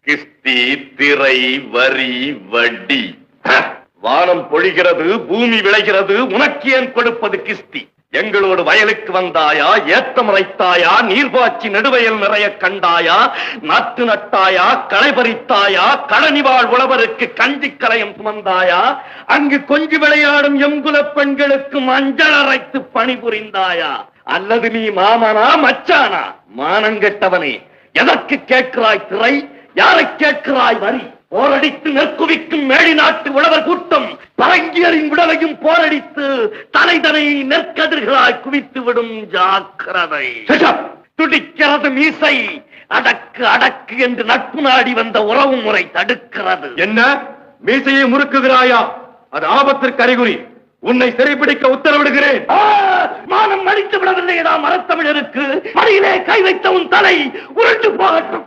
கிஸ்தி, திரை, வரி, வட்டி. வானம் பொழிகிறது, பூமி விளைகிறது, உனக்கு ஏன் கொடுப்பது கிஸ்தி? எங்களோடு வயலுக்கு வந்தாயா, ஏத்தம் அரைத்தாயா, நீர்பாய்ச்சி நெடுவயல் நிறைய கண்டாயா, நாட்டு நட்டாயா, களை பறித்தாயா, கடனிவாழ் உழவருக்கு கஞ்சி கலையம் சுமந்தாயா, அங்கு கொஞ்சி விளையாடும் எங்குல பெண்களுக்கு மஞ்சள் அரைத்து பணிபுரிந்தாயா? அல்லது நீ மாமனா மச்சானா? மானங்கெட்டவனே, எதற்கு கேட்கிறாய் திரை? யாரை கேட்கிறாய் வரி? போரடித்து நெற்குவிக்கும் மேடி நாட்டு உழவர் கூட்டம் பரங்கியரின் விடலையும் போரடித்து தலைதனை நெற்கதிர்களாய் குவித்து விடும். ஜாக்கிரதை. துடிக்கிறது மீசை. அடக்கு அடக்கு என்று நட்பு நாடி வந்த உறவு முறை தடுக்கிறது. என்ன மீசையை முறுக்குகிறாயா? அது ஆபத்திற்கு அறிகுறி. உன்னை சிறைப்பிடிக்க உத்தரவிடுகிறேன். மானம் மடித்து விடவில்லையடா மரத்தமிழருக்கு. மடியிலே கை வைத்த உன் தலை உருண்டு போகட்டும்.